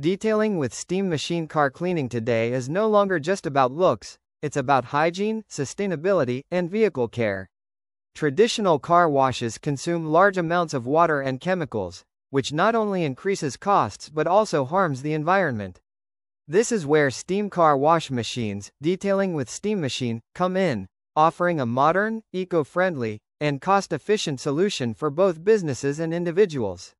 Detailing with steam machine car cleaning today is no longer just about looks, it's about hygiene, sustainability, and vehicle care. Traditional car washes consume large amounts of water and chemicals, which not only increases costs but also harms the environment. This is where steam car wash machines, detailing with steam machine, come in, offering a modern, eco-friendly, and cost-efficient solution for both businesses and individuals.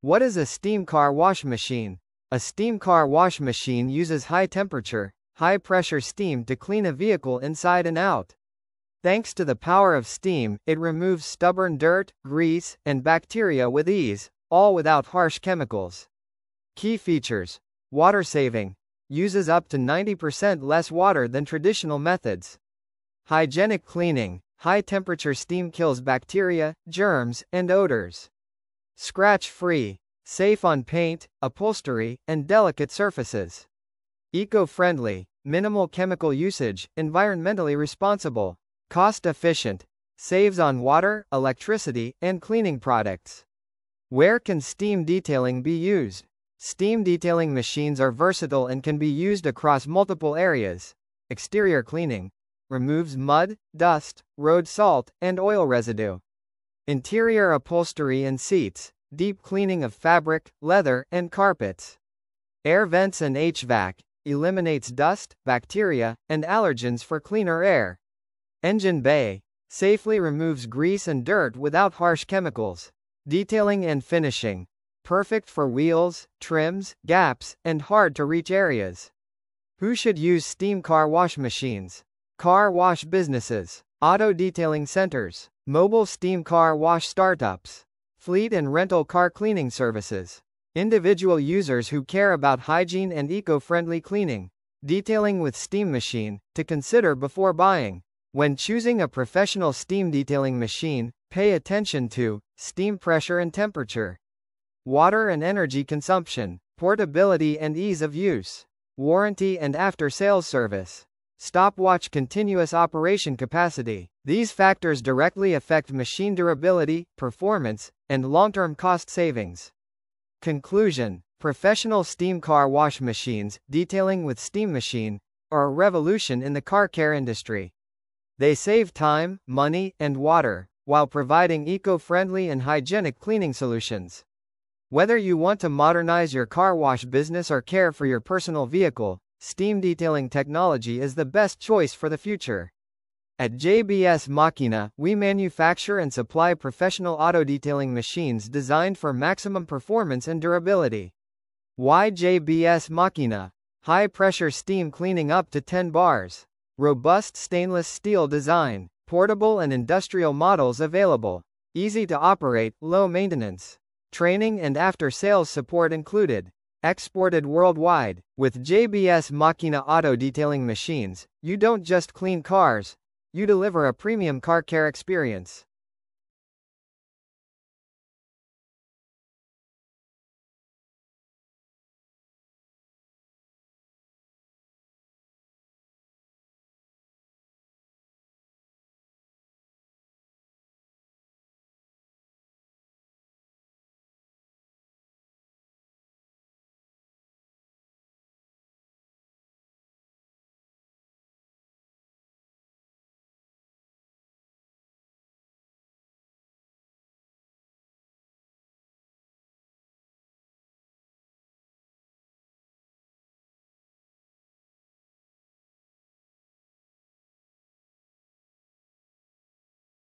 What is a steam car wash machine? A steam car wash machine uses high-temperature, high-pressure steam to clean a vehicle inside and out. Thanks to the power of steam, it removes stubborn dirt, grease, and bacteria with ease, all without harsh chemicals. Key features: water saving. Uses up to 90% less water than traditional methods. Hygienic cleaning. High-temperature steam kills bacteria, germs, and odors. Scratch-free. Safe on paint, upholstery, and delicate surfaces. Eco-friendly. Minimal chemical usage, environmentally responsible. Cost-efficient. Saves on water, electricity, and cleaning products. Where can steam detailing be used? Steam detailing machines are versatile and can be used across multiple areas. Exterior cleaning. Removes mud, dust, road salt, and oil residue. Interior upholstery and seats. Deep cleaning of fabric, leather, and carpets. Air vents and HVAC. Eliminates dust, bacteria, and allergens for cleaner air. Engine bay. Safely removes grease and dirt without harsh chemicals. Detailing and finishing. Perfect for wheels, trims, gaps, and hard-to-reach areas. Who should use steam car wash machines? Car wash businesses. Auto detailing centers. Mobile steam car wash startups. Fleet and rental car cleaning services. Individual users who care about hygiene and eco-friendly cleaning. Detailing with steam machine, to consider before buying. When choosing a professional steam detailing machine, pay attention to steam pressure and temperature. Water and energy consumption. Portability and ease of use. Warranty and after-sales service. Stopwatch continuous operation capacity. These factors directly affect machine durability, performance, and long-term cost savings. Conclusion: professional steam car wash machines, detailing with steam machine, are a revolution in the car care industry. They save time, money, and water, while providing eco-friendly and hygienic cleaning solutions. Whether you want to modernize your car wash business or care for your personal vehicle, steam detailing technology is the best choice for the future. At JBS Machina, we manufacture and supply professional auto detailing machines designed for maximum performance and durability. Why JBS Machina? High-pressure steam cleaning up to 10 bars. Robust stainless steel design. Portable and industrial models available. Easy to operate, low maintenance. Training and after-sales support included. Exported worldwide. With JBS Machina auto detailing machines, you don't just clean cars, you deliver a premium car care experience.